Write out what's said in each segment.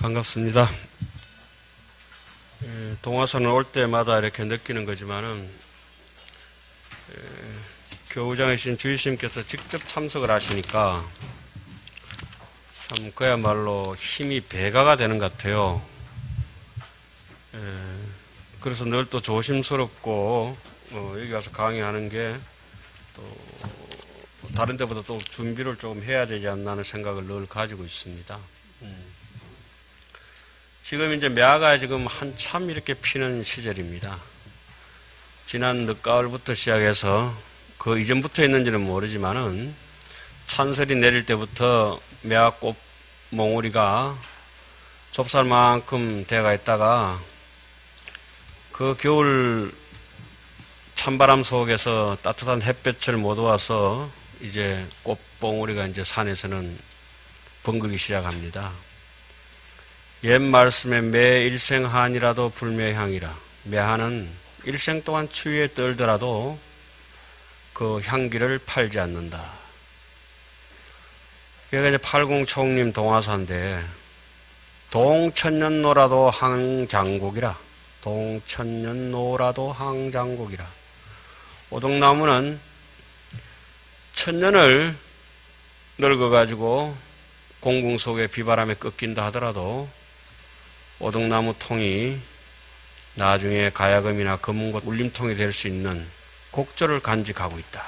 반갑습니다. 동화산을 올 때마다 이렇게 느끼는 거지만은 교우장에 계신 주의스님께서 직접 참석을 하시니까 참 그야말로 힘이 배가가 되는 것 같아요. 그래서 늘 또 조심스럽고 여기 와서 강의하는 게 또 다른 데보다 또 준비를 조금 해야 되지 않나 하는 생각을 늘 가지고 있습니다. 지금 이제 매화가 지금 한참 이렇게 피는 시절입니다. 지난 늦가을부터 시작해서 그 이전부터 했는지는 모르지만은 찬설이 내릴 때부터 매화꽃 몽우리가 좁쌀만큼 돼가 있다가 그 겨울 찬바람 속에서 따뜻한 햇볕을 못 와서 이제 꽃봉우리가 이제 산에서는 벙글기 시작합니다. 옛 말씀에 매 일생한이라도 불매향이라. 매한은 일생 동안 추위에 떨더라도 그 향기를 팔지 않는다. 여기가 이제 팔공총림 동화사인데 동천년노라도 항장곡이라. 동천년노라도 항장곡이라. 오동나무는 천년을 늙어가지고 공궁 속에 비바람에 꺾인다 하더라도 오동나무 통이 나중에 가야금이나 금은곳 울림통이 될 수 있는 곡절을 간직하고 있다.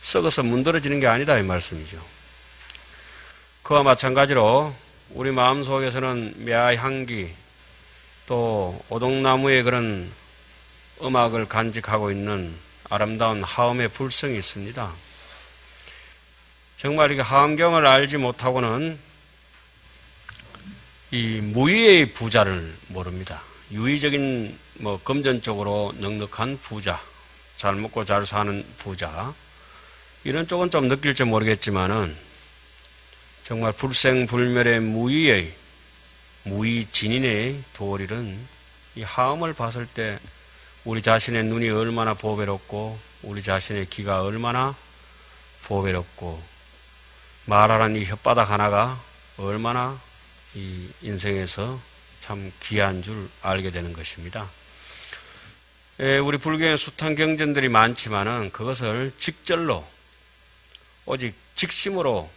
썩어서 문드러지는 게 아니다 이 말씀이죠. 그와 마찬가지로 우리 마음속에서는 매화 향기 또 오동나무의 그런 음악을 간직하고 있는 아름다운 하음의 불성이 있습니다. 정말 이게 하음경을 알지 못하고는 이 무의의 부자를 모릅니다. 유의적인 금전적으로 넉넉한 부자, 잘 먹고 잘 사는 부자 이런 쪽은 좀 느낄지 모르겠지만은 정말 불생불멸의 무의의 무의진인의 도리는 이 하음을 봤을 때 우리 자신의 눈이 얼마나 보배롭고 우리 자신의 귀가 얼마나 보배롭고 말하라는 이 혓바닥 하나가 얼마나 이 인생에서 참 귀한 줄 알게 되는 것입니다. 우리 불교의 숱한 경전들이 많지만은 그것을 직절로 오직 직심으로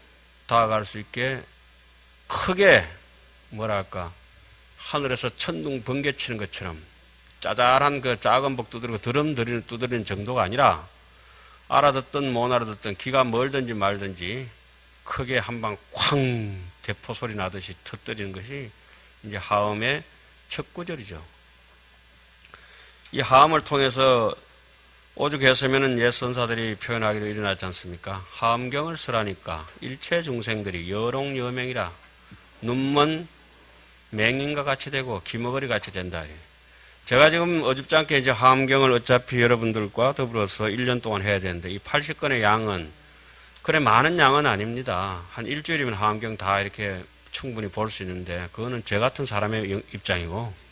다가갈 수 있게 크게 하늘에서 천둥 번개 치는 것처럼 짜잘한 그 작은 복 두드리고 드럼 두드리는 정도가 아니라 알아듣든 못 알아듣든 귀가 멀든지 말든지 크게 한방 쾅 대포 소리 나듯이 터뜨리는 것이 이제 하음의 첫 구절이죠. 이 하음을 통해서 오죽했으면은 옛 선사들이 표현하기로 일어났지 않습니까? 하음경을 쓰라니까 일체 중생들이 여롱여맹이라 눈먼 맹인과 같이 되고 기머거리 같이 된다. 제가 지금 어줍지 않게 이제 하음경을 어차피 여러분들과 더불어서 1년 동안 해야 되는데 이 80건의 양은 그래 많은 양은 아닙니다. 한 일주일이면 하음경 다 이렇게 충분히 볼 수 있는데 그거는 저 같은 사람의 입장이고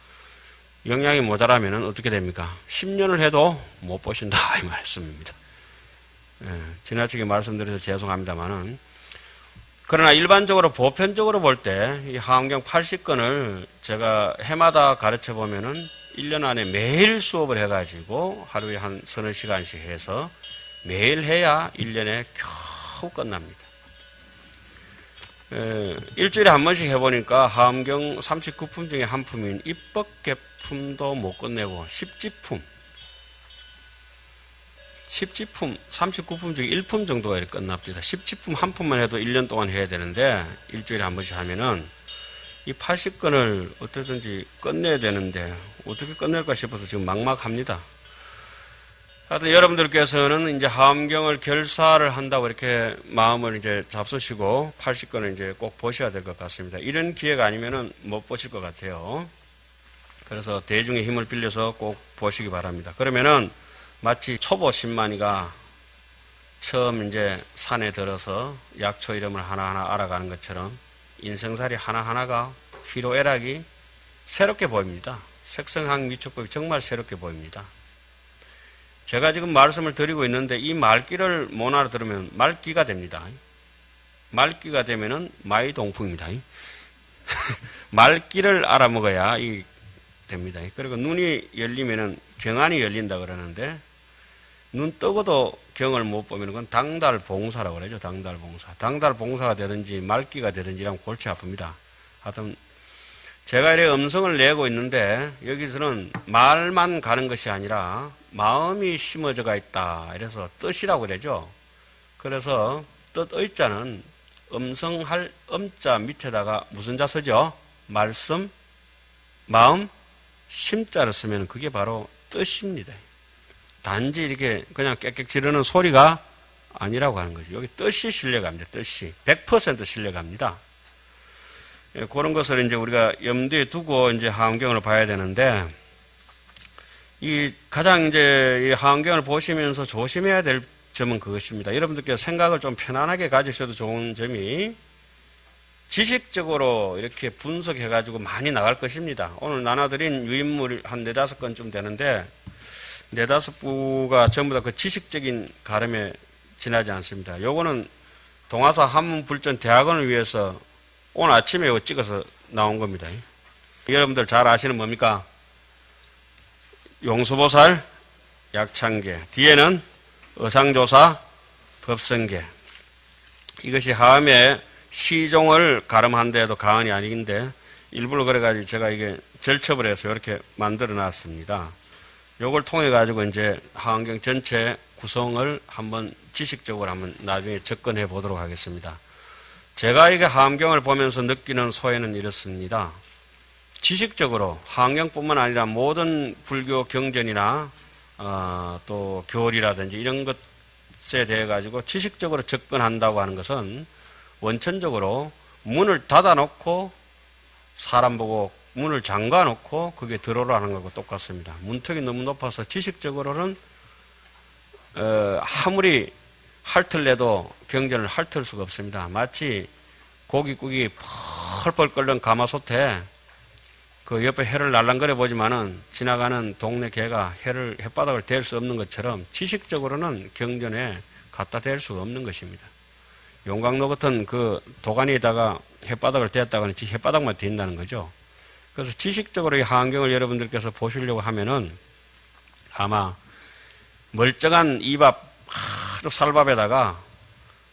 영양이 모자라면 어떻게 됩니까? 10년을 해도 못 보신다 이 말씀입니다. 지나치게 말씀드려서 죄송합니다만은 그러나 일반적으로 보편적으로 볼 때 이 하음경 80건을 제가 해마다 가르쳐 보면은 1년 안에 매일 수업을 해가지고 하루에 한 서너 시간씩 해서 매일 해야 1년에 겨우 끝납니다. 일주일에 한 번씩 해보니까 하음경 39품 중에 한 품인 입법개품도 못 끝내고 10지품 39품 중에 1품 정도가 이렇게 끝납니다. 10지품 한 품만 해도 1년 동안 해야 되는데 일주일에 한 번씩 하면은 이 80건을 어떻게든지 끝내야 되는데 어떻게 끝낼까 싶어서 지금 막막합니다. 하여튼 여러분들께서는 이제 하음경을 결사를 한다고 이렇게 마음을 이제 잡수시고 80건을 이제 꼭 보셔야 될 것 같습니다. 이런 기회가 아니면은 못 보실 것 같아요. 그래서 대중의 힘을 빌려서 꼭 보시기 바랍니다. 그러면은 마치 초보 신만이가 처음 이제 산에 들어서 약초 이름을 하나하나 알아가는 것처럼 인생살이 하나하나가 희로애락이 새롭게 보입니다. 색성학 미축법이 정말 새롭게 보입니다. 제가 지금 말씀을 드리고 있는데 이 말귀를 못 알아들으면 말귀가 됩니다. 말귀가 되면은 마이동풍입니다. 말귀를 알아먹어야 됩니다. 그리고 눈이 열리면은 경안이 열린다 그러는데 눈 뜨고도 경을 못 보면 그건 당달봉사라고 그러죠. 당달봉사. 당달봉사가 되든지 말귀가 되든지 이러면 골치 아픕니다. 하여튼 제가 이렇게 음성을 내고 있는데 여기서는 말만 가는 것이 아니라 마음이 심어져가 있다. 이래서 뜻이라고 그러죠. 그래서 뜻 의자는 음성할 음자 밑에다가 무슨 자 쓰죠? 말씀, 마음, 심자를 쓰면 그게 바로 뜻입니다. 단지 이렇게 그냥 깨끗 지르는 소리가 아니라고 하는 거죠. 여기 뜻이 실려갑니다. 뜻이. 100% 실려갑니다. 예, 그런 것을 이제 우리가 염두에 두고 이제 하원경을 봐야 되는데, 가장 이제 이 하원경을 보시면서 조심해야 될 점은 그것입니다. 여러분들께서 생각을 좀 편안하게 가지셔도 좋은 점이 지식적으로 이렇게 분석해가지고 많이 나갈 것입니다. 오늘 나눠드린 유인물 한 4-5건 되는데, 4-5부가 전부 다 그 지식적인 가름에 지나지 않습니다. 요거는 동아사 한문불전 대학원을 위해서 오늘 아침에 이거 찍어서 나온 겁니다. 여러분들 잘 아시는 뭡니까? 용수보살, 약창계. 뒤에는 어상조사, 법성계. 이것이 하음에 시종을 가름한 데에도 가언이 아닌데 일부러 그래가지고 제가 이게 절첩을 해서 이렇게 만들어 놨습니다. 요걸 통해 가지고 이제 하원경 전체 구성을 한번 지식적으로 한번 나중에 접근해 보도록 하겠습니다. 제가 이게 하원경을 보면서 느끼는 소회는 이렇습니다. 지식적으로 하원경뿐만 아니라 모든 불교 경전이나 또 교리라든지 이런 것에 대해 가지고 지식적으로 접근한다고 하는 것은 원천적으로 문을 닫아놓고 사람 보고 문을 잠가놓고 그게 들어오라는 거하고 똑같습니다. 문턱이 너무 높아서 지식적으로는 아무리 핥을래도 경전을 핥을 수가 없습니다. 마치 고깃국이 펄펄 끓는 가마솥에 그 옆에 해를 날랑거려 보지만은 지나가는 동네 개가 햇바닥을 댈 수 없는 것처럼 지식적으로는 경전에 갖다 댈 수가 없는 것입니다. 용광로 같은 그 도가니에다가 햇바닥을 댔다가는 햇바닥만 댄다는 거죠. 그래서 지식적으로 이 하원경을 여러분들께서 보시려고 하면은 아마 멀쩡한 이밥 하루 살밥에다가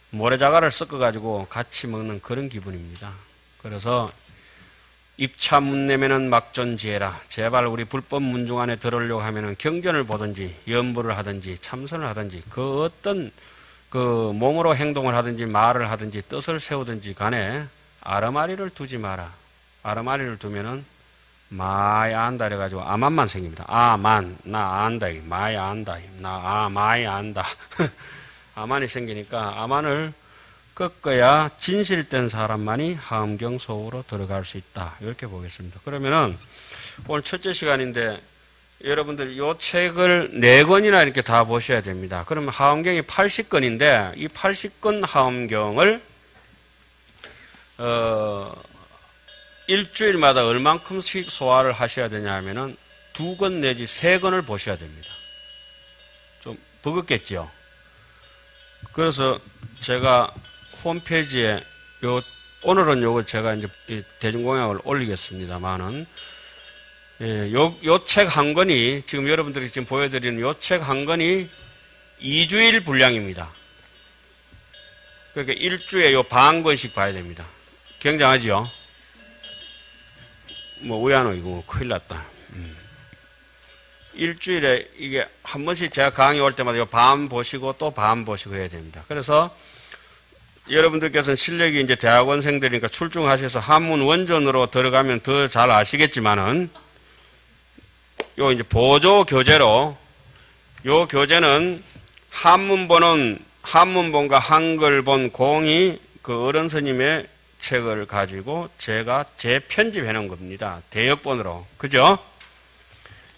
모래자갈을 섞어가지고 같이 먹는 그런 기분입니다. 그래서 입차 문내면은 막존지혜라. 제발 우리 불법 문중 안에 들어오려고 하면은 경전을 보든지 연부를 하든지 참선을 하든지 그 어떤 그 몸으로 행동을 하든지 말을 하든지 뜻을 세우든지 간에 아르마리를 두지 마라. 아르마리를 두면은 마이 안다 이래가지고 아만만 생깁니다. 아만 나 안다 마이 안다 나 마이 안다 아만이 생기니까 아만을 꺾어야 진실된 사람만이 하음경 속으로 들어갈 수 있다. 이렇게 보겠습니다. 그러면은 오늘 첫째 시간인데 여러분들 요 책을 4권이나 이렇게 다 보셔야 됩니다. 그러면 하음경이 80권인데 이 80권 하음경을 일주일마다 얼만큼씩 소화를 하셔야 되냐 하면은 2권 내지 3권을 보셔야 됩니다. 좀 버겁겠죠? 그래서 제가 홈페이지에 오늘은 요거 제가 이제 대중공약을 올리겠습니다만은, 요 책 한 권이, 지금 여러분들이 지금 보여드리는 요 책 한 권이 2주일 분량입니다. 그러니까 일주에 요 반 권씩 봐야 됩니다. 굉장하지요? 왜 안 와? 이거 큰일 났다. 일주일에 이게 한 번씩 제가 강의 올 때마다 요 반 보시고 또 반 보시고 해야 됩니다. 그래서 여러분들께서는 실력이 이제 대학원생들이니까 출중하셔서 한문 원전으로 들어가면 더 잘 아시겠지만은 요 이제 보조 교재로 요 교재는 한문본과 한글본 공이 그 어른 스님의 책을 가지고 제가 재편집해 놓은 겁니다. 대역본으로. 그죠?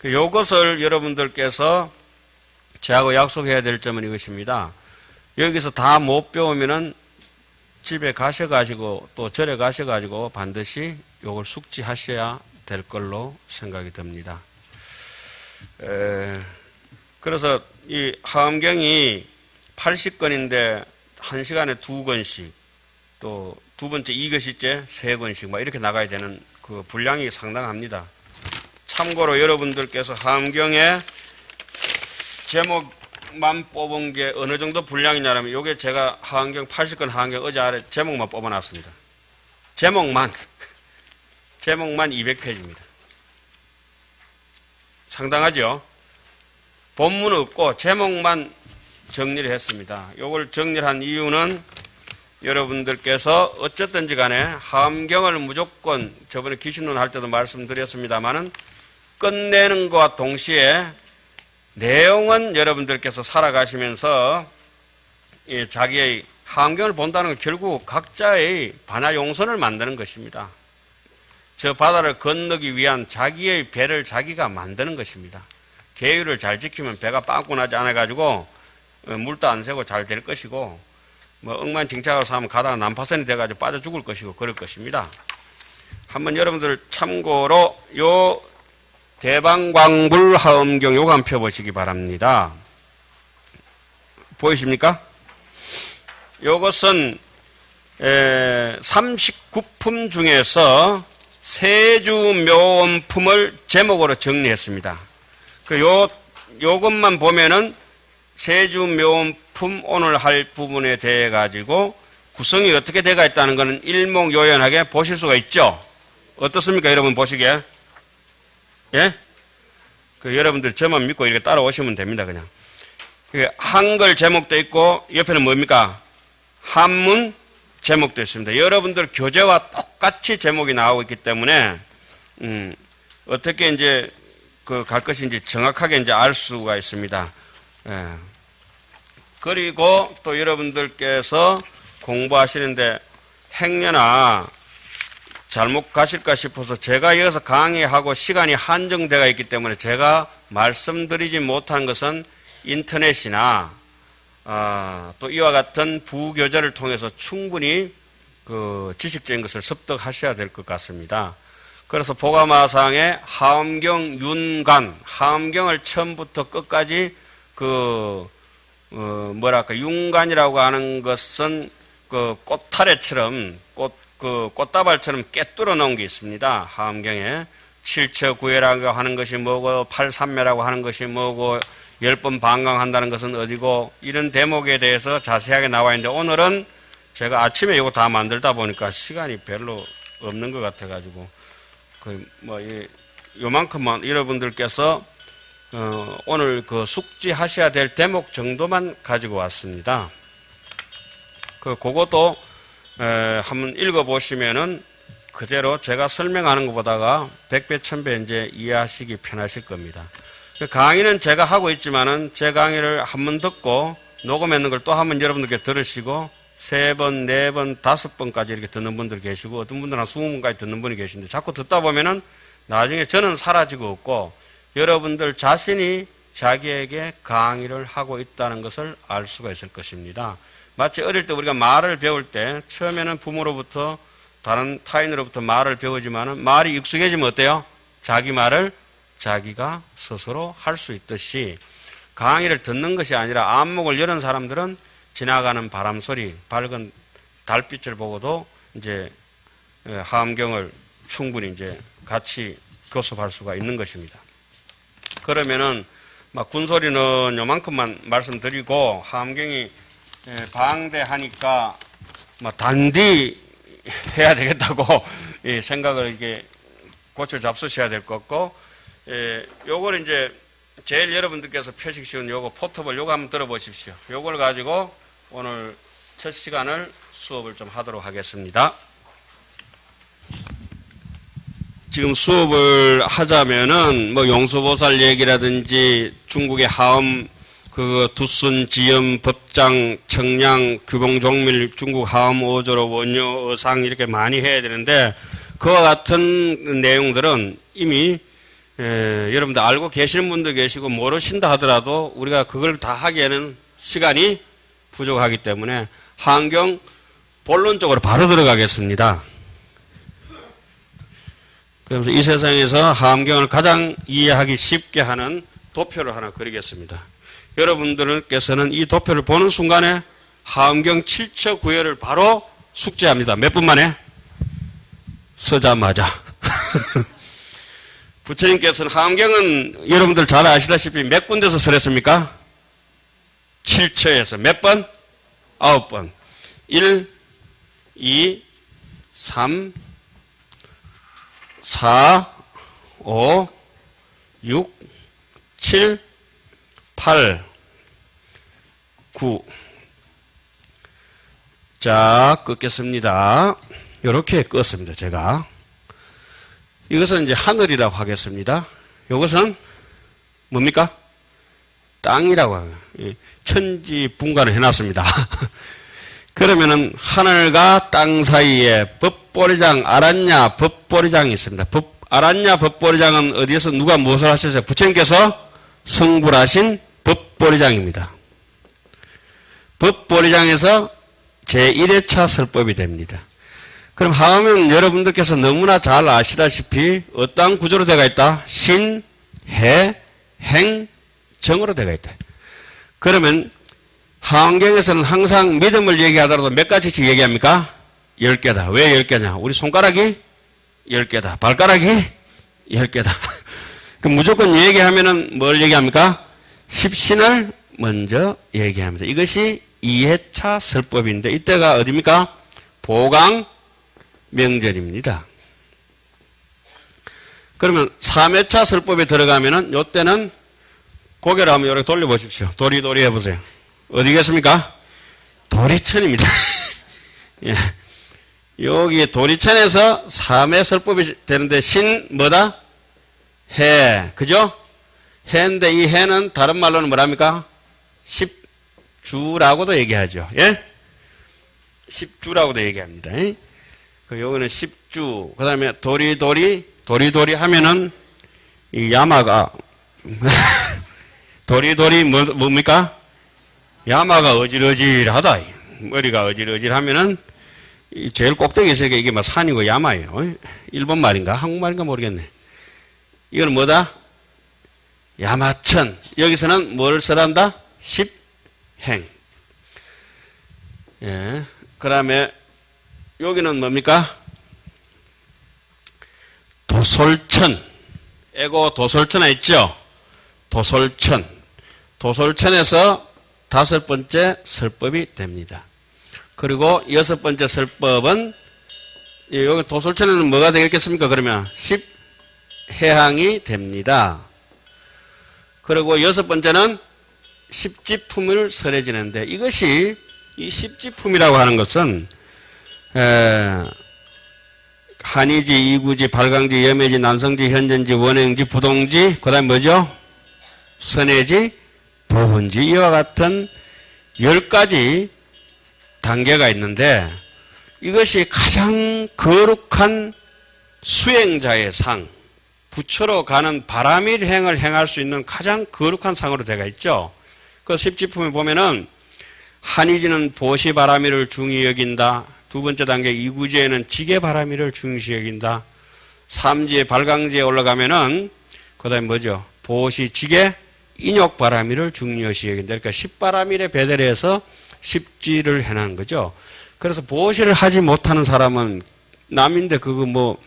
요것을 여러분들께서 저하고 약속해야 될 점은 이것입니다. 여기서 다 못 배우면은 집에 가셔가지고 또 절에 가셔가지고 반드시 요걸 숙지하셔야 될 걸로 생각이 듭니다. 그래서 이 하엄경이 80권인데 1시간에 2권씩 또 두 번째 2교시째 3권씩 막 이렇게 나가야 되는 그 분량이 상당합니다. 참고로 여러분들께서 하엄경의 제목만 뽑은 게 어느 정도 분량이냐면 요게 제가 하엄경 80권 하엄경 어제 아래 제목만 뽑아놨습니다. 제목만 200페이지입니다. 상당하죠? 본문은 없고 제목만 정리를 했습니다. 요걸 정리한 이유는 여러분들께서 어쨌든지 간에 하엄경을 무조건 저번에 기신론 할 때도 말씀드렸습니다만은 끝내는 것과 동시에 내용은 여러분들께서 살아가시면서 자기의 하엄경을 본다는 건 결국 각자의 반야 용선을 만드는 것입니다. 저 바다를 건너기 위한 자기의 배를 자기가 만드는 것입니다. 계율을 잘 지키면 배가 빵꾸 나지 않아가지고 물도 안 새고 잘 될 것이고 뭐 엉망진창으로 사면 가다가 난파선이 돼가지고 빠져 죽을 것이고 그럴 것입니다. 한번 여러분들 참고로 요 대방광불 하엄경 요거 한번 펴보시기 바랍니다. 보이십니까? 요것은 39품 중에서 세주묘원품을 제목으로 정리했습니다. 요것만 보면은 세주묘원품 오늘 할 부분에 대해 가지고 구성이 어떻게 되어 있다는 것은 일목요연하게 보실 수가 있죠. 어떻습니까, 여러분 보시기에? 예? 여러분들 저만 믿고 이렇게 따라오시면 됩니다, 그냥. 한글 제목도 있고 옆에는 뭡니까? 한문 제목도 있습니다. 여러분들 교재와 똑같이 제목이 나오고 있기 때문에 어떻게 이제 갈 것인지 정확하게 이제 알 수가 있습니다. 예. 그리고 또 여러분들께서 공부하시는데 행여나 잘못 가실까 싶어서 제가 여기서 강의하고 시간이 한정되어 있기 때문에 제가 말씀드리지 못한 것은 인터넷이나 또 이와 같은 부교재를 통해서 충분히 그 지식적인 것을 습득하셔야 될 것 같습니다. 그래서 보가마상의 하엄경 윤간, 하엄경을 처음부터 끝까지 윤간이라고 하는 것은 그 꽃타래처럼 꽃다발처럼 깨뚫어 놓은 게 있습니다. 하엄경에 칠처구예라고 하는 것이 뭐고 팔삼매라고 하는 것이 뭐고 10번 방광한다는 것은 어디고 이런 대목에 대해서 자세하게 나와 있는데 오늘은 제가 아침에 이거 다 만들다 보니까 시간이 별로 없는 것 같아가지고 요만큼만 여러분들께서 오늘 숙지하셔야 될 대목 정도만 가지고 왔습니다. 그것도 한번 읽어보시면은 그대로 제가 설명하는 것보다가 100배, 1000배 이제 이해하시기 편하실 겁니다. 강의는 제가 하고 있지만은 제 강의를 한 번 듣고 녹음했는 걸 또 한 번 여러분들께 들으시고 3번, 4번, 5번까지 이렇게 듣는 분들 계시고 어떤 분들은 한 20번까지 듣는 분이 계신데 자꾸 듣다 보면은 나중에 저는 사라지고 없고 여러분들 자신이 자기에게 강의를 하고 있다는 것을 알 수가 있을 것입니다. 마치 어릴 때 우리가 말을 배울 때 처음에는 부모로부터 다른 타인으로부터 말을 배우지만은 말이 익숙해지면 어때요? 자기 말을 자기가 스스로 할 수 있듯이 강의를 듣는 것이 아니라 안목을 여는 사람들은 지나가는 바람 소리, 밝은 달빛을 보고도 이제 하엄경을 충분히 이제 같이 교습할 수가 있는 것입니다. 그러면은 군소리는 요만큼만 말씀드리고 하엄경이 방대하니까 단디 해야 되겠다고 생각을 이게 고쳐 잡수셔야 될 것 같고 요걸 이제 제일 여러분들께서 표식 쉬운 요거 포터블 요거 한번 들어보십시오. 요걸 가지고 오늘 첫 시간을 수업을 좀 하도록 하겠습니다. 지금 수업을 하자면은 용수보살 얘기라든지 중국의 하엄 두순, 지엄, 법장, 청량, 규봉, 종밀, 중국 하엄, 오조로, 원효, 어상 이렇게 많이 해야 되는데 그와 같은 내용들은 이미 여러분들 알고 계시는 분도 계시고 모르신다 하더라도 우리가 그걸 다 하기에는 시간이 부족하기 때문에 하암경 본론적으로 바로 들어가겠습니다. 그래서 이 세상에서 하암경을 가장 이해하기 쉽게 하는 도표를 하나 그리겠습니다. 여러분들께서는 이 도표를 보는 순간에 하암경 7처 구혈을 바로 숙지합니다. 몇 분 만에? 서자마자. 부처님께서는 하암경은 여러분들 잘 아시다시피 몇 군데서 설했습니까? 7처에서 몇 번? 9번. 1, 2, 3, 4, 5, 6, 7, 8, 9. 자, 끄겠습니다. 이렇게 껐습니다, 제가. 이것은 이제 하늘이라고 하겠습니다. 이것은 뭡니까? 땅이라고 하고, 천지 분간을 해놨습니다. 그러면은 하늘과 땅 사이에 법보리장, 아란냐 법보리장이 있습니다. 아란냐 법보리장은 어디에서 누가 무엇을 하셨어요? 부처님께서 성불하신 법보리장입니다. 법보리장에서 제1회차 설법이 됩니다. 그럼 하면 여러분들께서 너무나 잘 아시다시피 어떠한 구조로 되어 있다? 신, 해, 행, 정으로 되어 있다. 그러면 하암경에서는 항상 믿음을 얘기하더라도 몇 가지씩 얘기합니까? 10개다. 왜 10개냐? 우리 손가락이 10개다. 발가락이 10개다. 그럼 무조건 얘기하면은 뭘 얘기합니까? 십신을 먼저 얘기합니다. 이것이 2회차 설법인데 이때가 어디입니까? 보강 명절입니다. 그러면 3회차 설법에 들어가면은 요때는 고개를 한번 이렇게 돌려보십시오. 도리도리 해보세요. 어디겠습니까? 도리천입니다. 예. 여기 도리천에서 3회 설법이 되는데 신 뭐다? 해. 그죠? 해인데 이 해는 다른 말로는 뭐랍니까? 십주라고도 얘기하죠. 예? 십주라고도 얘기합니다. 여기는 십주. 그 다음에 도리도리 하면은 이 야마가 도리도리 뭡니까? 야마가 어질어질하다. 머리가 어질어질하면은 제일 꼭대기에 있으니까 이게 막 산이고 야마예요. 일본 말인가 한국말인가 모르겠네. 이건 뭐다? 야마천. 여기서는 뭘 써란다? 십행. 예. 그 다음에 여기는 뭡니까? 도솔천. 에고 도솔천에 있죠? 도솔천. 도솔천에서 5번째 설법이 됩니다. 그리고 6번째 설법은 여기 도솔천에는 뭐가 되겠습니까? 그러면 십해항이 됩니다. 그리고 6번째는 십지품을 설해지는데 이것이 이 십지품이라고 하는 것은 한이지, 이구지, 발광지, 염해지, 난성지, 현전지, 원행지, 부동지, 그 다음에 뭐죠? 선해지, 부분지 이와 같은 10가지 단계가 있는데 이것이 가장 거룩한 수행자의 상, 부처로 가는 바라밀 행을 행할 수 있는 가장 거룩한 상으로 되어 있죠. 그 십지품에 보면은 한이지는 보시 바라밀을 중히 여긴다. 2번째 단계 이구지에는 지게 바라밀을 중시 여긴다. 3지에 발광지에 올라가면은 그 다음에 뭐죠? 보시 지게 인욕 바라밀을 중요시 여긴다. 그러니까 십바라밀에 배대를 해서 십지를 해놓은 거죠. 그래서 보시를 하지 못하는 사람은 남인데 그거 뭐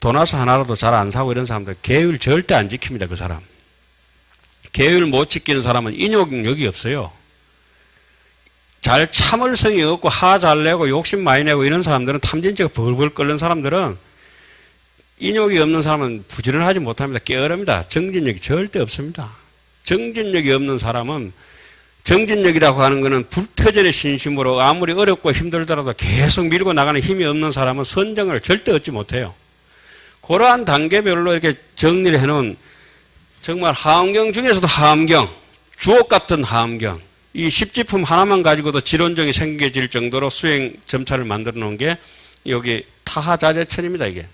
도나스 하나라도 잘 안 사고 이런 사람들 계율 절대 안 지킵니다. 그 사람. 계율 못 지키는 사람은 인욕력이 없어요. 잘 참을 성이 없고 화 잘 내고 욕심 많이 내고 이런 사람들은 탐진치가 벌벌 끓는 사람들은 인욕이 없는 사람은 부지런하지 못합니다. 게으릅니다. 정진력이 절대 없습니다. 정진력이 없는 사람은 정진력이라고 하는 것은 불태전의 신심으로 아무리 어렵고 힘들더라도 계속 밀고 나가는 힘이 없는 사람은 선정을 절대 얻지 못해요. 그러한 단계별로 이렇게 정리를 해놓은 정말 하암경 중에서도 하암경, 주옥 같은 하암경, 이 십지품 하나만 가지고도 지론정이 생겨질 정도로 수행 점차를 만들어 놓은 게 여기 타하자재천입니다, 이게.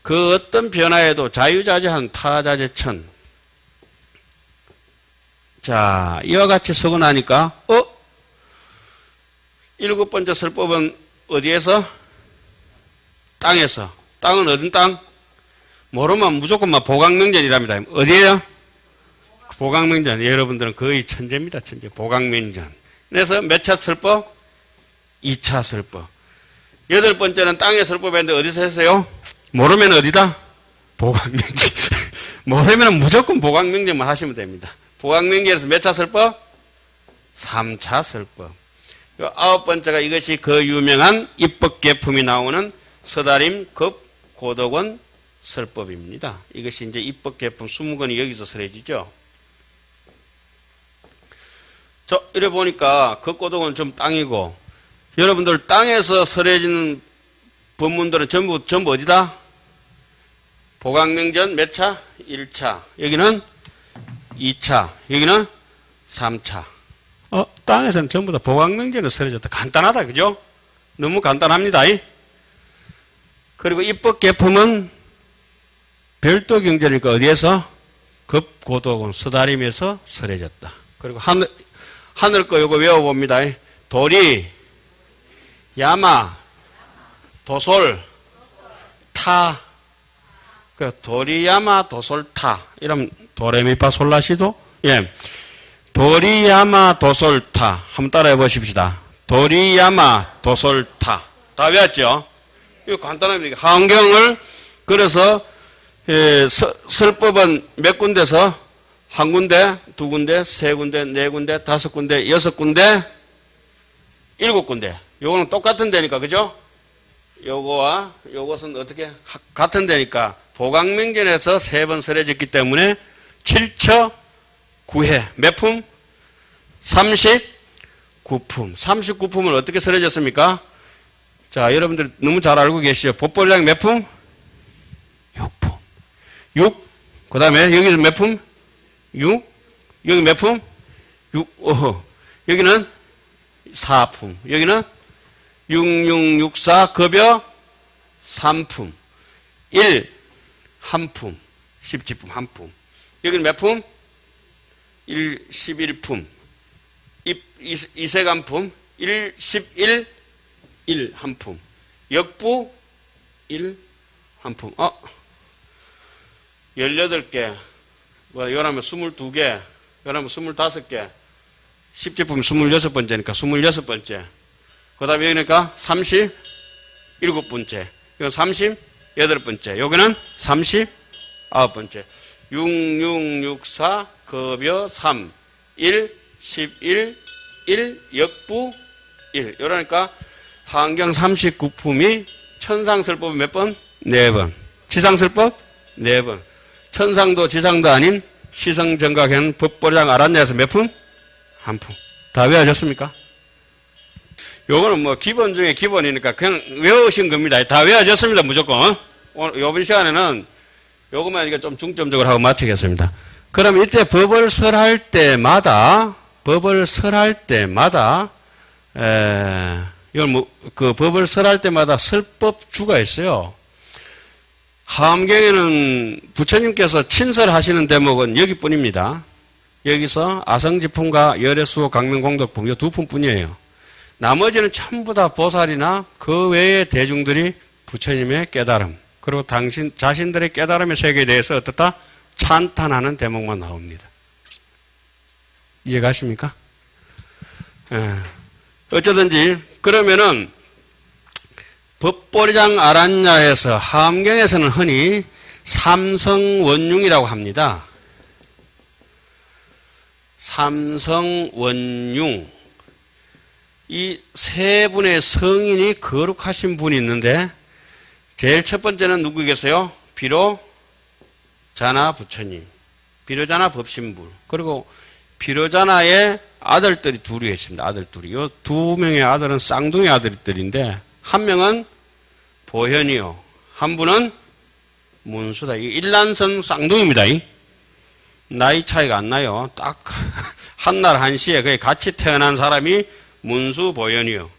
그 어떤 변화에도 자유자재한 타하자재천. 자, 이와 같이 서고 나니까, 일곱 번째 설법은 어디에서? 땅에서. 땅은 어딘 땅? 모르면 무조건 막 보강명전이랍니다. 어디에요? 보강명전. 여러분들은 거의 천재입니다. 천재. 보강명전. 그래서 몇 차 설법? 2차 설법. 여덟 번째는 땅의 설법인데 어디서 했어요? 모르면 어디다? 보강명전. 모르면 무조건 보강명전만 하시면 됩니다. 보강명전에서 몇 차 설법? 3차 설법. 아홉 번째가 이것이 그 유명한 입법계품이 나오는 서다림 급고덕원 설법입니다. 이것이 이제 입법계품 20권이 여기서 설해지죠. 이래 보니까 급고덕원 좀 땅이고, 여러분들 땅에서 설해지는 법문들은 전부 어디다? 보강명전 몇 차? 1차. 여기는 2차. 여기는 3차. 땅에서는 전부 다 보강명전을 설해졌다. 간단하다. 그죠? 너무 간단합니다. 그리고 입법계품은 별도 경전이니까 어디에서? 급고독은 서다림에서 설해졌다. 그리고 하늘 거 요거 외워봅니다. 도리, 야마, 도솔, 타. 도리, 야마, 도솔, 타. 이러면 도레미파 솔라시도? 예. 도리, 야마, 도솔, 타. 한번 따라해 보십시다. 도리, 야마, 도솔, 타. 다 외웠죠? 이거 간단합니다. 한경을, 그래서, 설법은 몇 군데서? 한 군데, 두 군데, 세 군데, 네 군데, 다섯 군데, 여섯 군데, 일곱 군데. 요거는 똑같은 데니까, 그죠? 요거와 요것은 어떻게? 같은 데니까, 보강명전에서 세 번 설해졌기 때문에, 7처 9회. 몇 품? 39품. 39품을 어떻게 설해졌습니까? 자, 여러분들 너무 잘 알고 계시죠? 법보량 몇 품? 6품. 6. 그 다음에 여기는 몇 품? 6. 여기 몇 품? 6. 여기는 4품. 여기는 6664 급여 3품. 1. 한 품. 10지품 한 품. 여기는 몇 품? 1. 11품. 이세간품. 1. 11. 1. 한 품. 역부 1. 한 품. 18개. 요라면 22개. 요라면 25개. 10제품 26번째니까 26번째. 그 다음에 여기니까 37번째. 이건 38번째. 여기는 39번째. 6664 급여 3. 1. 11. 1. 역부 1. 요러니까 한경 39품이 천상설법은 몇 번? 4번. 지상설법? 4번. 천상도 지상도 아닌 시성정각에는 법보량 아란야에서 몇 품? 한 품. 다 외워졌습니까? 요거는 뭐 기본 중에 기본이니까 그냥 외우신 겁니다. 다 외워졌습니다. 무조건. 오늘 요번 시간에는 요것만 이렇게 좀 중점적으로 하고 마치겠습니다. 그럼 이때 법을 설할 때마다 이걸 그 법을 설할 때마다 설법주가 있어요. 하암경에는 부처님께서 친설하시는 대목은 여기뿐입니다. 여기서 아성지품과 열애수호 강명공덕품 이 두 품뿐이에요. 나머지는 전부 다 보살이나 그 외의 대중들이 부처님의 깨달음 그리고 당신 자신들의 깨달음의 세계에 대해서 어떻다? 찬탄하는 대목만 나옵니다. 이해가십니까? 어쩌든지 그러면은 법보리장 아란야에서 하암경에서는 흔히 삼성원융이라고 합니다. 삼성원융. 이 세 분의 성인이 거룩하신 분이 있는데 제일 첫 번째는 누구겠어요? 비로자나 부처님, 비로자나 법신불, 그리고 비로자나의 아들들이 둘이 있습니다. 아들 둘이. 이 두 명의 아들은 쌍둥이 아들들인데 한 명은 보현이요. 한 분은 문수다. 이 일란성 쌍둥이입니다. 나이 차이가 안 나요. 딱 한날 한시에 거의 같이 태어난 사람이 문수 보현이요.